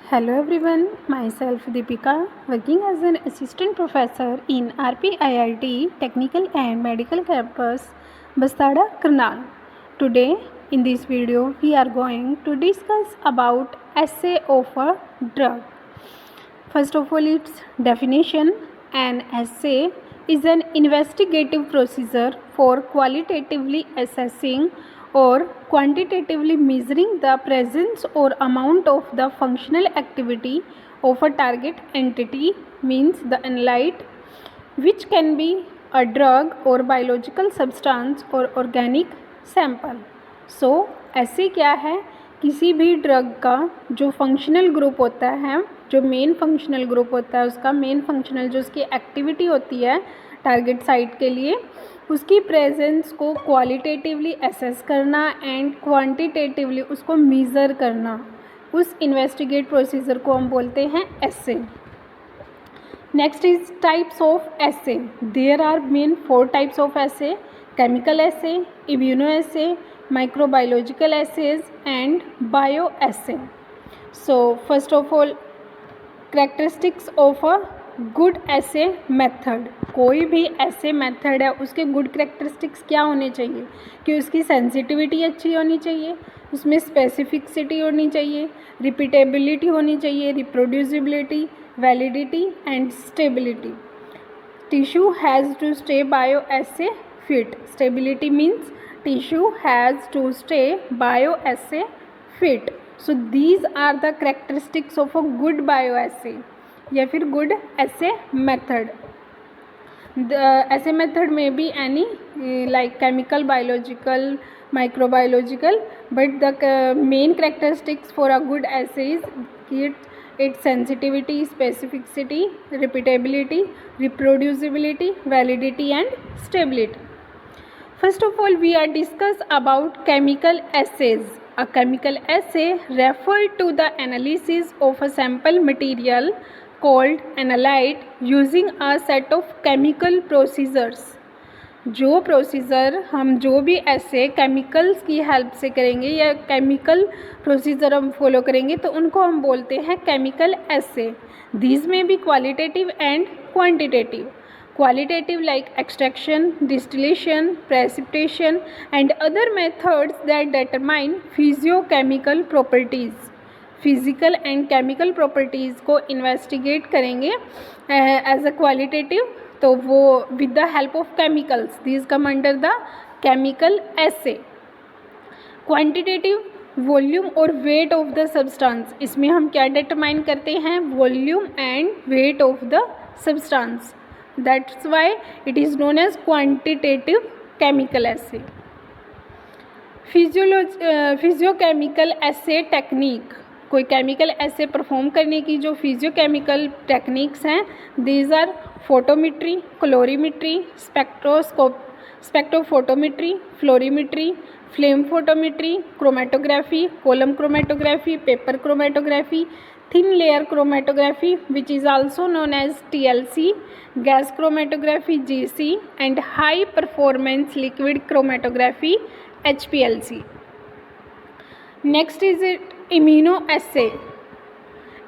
Hello everyone, myself Deepika, working as an assistant professor in RPIIT Technical and Medical Campus, Bastada, Karnal. Today, in this video, we are going to discuss about assay of a drug. First of all, its definition. An assay is an investigative procedure for qualitatively assessing or quantitatively measuring the presence or amount of the functional activity of a target entity, means the analyte, which can be a drug or biological substance or organic sample. So ऐसे क्या है, किसी भी drug का जो functional group होता है, जो मेन फंक्शनल ग्रुप होता है, उसका मेन फंक्शनल जो उसकी एक्टिविटी होती है टारगेट साइट के लिए, उसकी प्रेजेंस को क्वालिटेटिवली एसेस करना एंड क्वांटिटेटिवली उसको मीज़र करना, उस इन्वेस्टिगेट प्रोसीजर को हम बोलते हैं एसे. Next is types of assay. There are main 4 types of assay: chemical assay, immunoassay, microbiological assays and bioassay. So first of all, characteristics of a good assay method. कोई भी ऐसे method है उसके good characteristics क्या होने चाहिए कि उसकी सेंसिटिविटी अच्छी होनी चाहिए, उसमें स्पेसिफिसिटी होनी चाहिए, रिपीटेबिलिटी होनी चाहिए, reproducibility, validity and stability. Tissue has to stay bioassay fit. Stability means tissue has to stay bioassay fit. So these are the characteristics of a good bioassay या फिर good assay method. The assay method may be any like chemical, biological, microbiological, but the main characteristics for a good assay is its sensitivity, specificity, repeatability, reproducibility, validity and stability. First of all, we are discuss about chemical assays. A chemical assay refer to the analysis of a sample material called analyte using a set of chemical procedures. जो procedure हम जो भी ऐसे chemicals की help से करेंगे या chemical procedure हम फॉलो करेंगे तो उनको हम बोलते हैं केमिकल ऐसे. दीज में be qualitative and quantitative. Qualitative like extraction, distillation, precipitation and other methods that determine physicochemical properties. Physical and chemical properties को इन्वेस्टिगेट करेंगे एज अ क्वालिटेटिव, तो वो with the help of chemicals, these come under the chemical assay. Quantitative, volume और weight of the substance. इसमें हम क्या determine करते हैं? Volume and weight of the substance. That's why it is known as quantitative chemical ऐसे. Physiochemical ऐसे technique. कोई chemical ऐसे परफॉर्म करने की जो फिजियोकेमिकल टेक्निक्स हैं, these are photometry, colorimetry, spectrophotometry, fluorimetry, flame photometry, chromatography, column chromatography, paper chromatography, thin layer chromatography which is also known as TLC, gas chromatography GC and high performance liquid chromatography HPLC. Next is it immunoassay.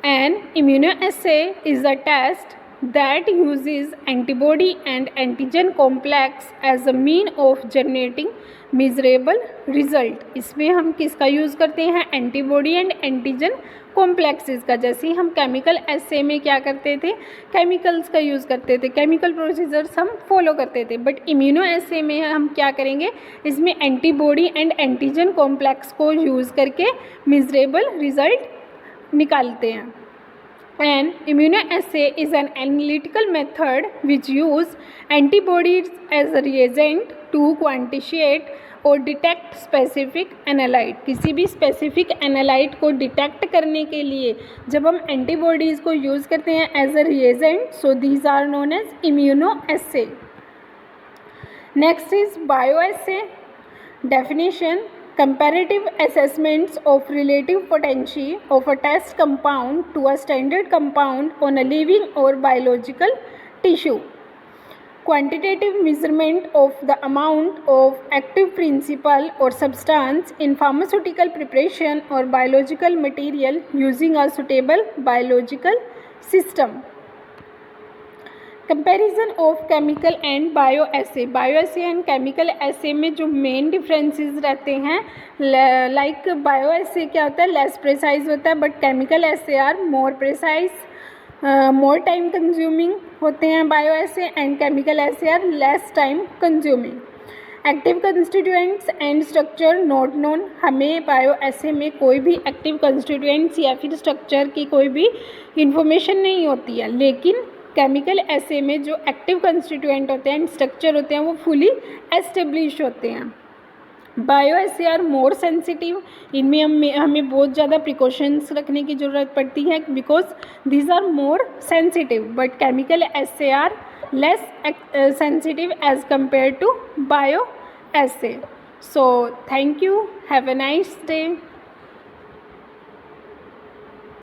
An immunoassay is a test that uses antibody and antigen complex as a mean of generating measurable result. इसमें हम किसका use करते हैं? Antibody and antigen complexes का. जैसे हम chemical ऐसे में क्या करते थे? केमिकल्स का यूज़ करते थे, केमिकल प्रोसीजर्स हम फॉलो करते थे. बट इम्यूनो ऐसे में हम क्या करेंगे? इसमें एंटीबॉडी एंड एंटीजन कॉम्प्लेक्स को यूज़ करके मेजरेबल रिजल्ट निकालते हैं. An immunoassay is an analytical method which use antibodies as a reagent to quantitate और डिटेक्ट स्पेसिफिक एनालाइट. किसी भी स्पेसिफिक एनालाइट को डिटेक्ट करने के लिए जब हम एंटीबॉडीज़ को यूज़ करते हैं as a reagent, so these are known as immunoassay. Next is bioassay. Definition: comparative assessments of relative potency of a test compound to a standard compound on a living or biological tissue. quantitative measurement of the amount of active principle or substance in pharmaceutical preparation or biological material using a suitable biological system. Comparison of chemical and bio essay and chemical assay में जो main differences रहते हैं, like bio एसे क्या होता है, less precise होता है, but chemical assay are more precise, more time consuming होते हैं bio essay, and chemical assay are less time consuming. Active constituents and structure not known. हमें बायो एसे में कोई भी एक्टिव कंस्टिट्यूएंट्स या फिर स्ट्रक्चर की कोई भी इंफॉर्मेशन नहीं होती है, लेकिन केमिकल एसे में जो एक्टिव कंस्टिट्यूएंट होते हैं एंड स्ट्रक्चर होते हैं वो फुली एस्टेब्लिश होते हैं. Bioassay are more sensitive. इनमें हमें बहुत ज़्यादा प्रिकॉशंस रखने की ज़रूरत पड़ती है because these are more sensitive, but chemical assay are less sensitive as compare to bioassay. So thank you, have a nice day.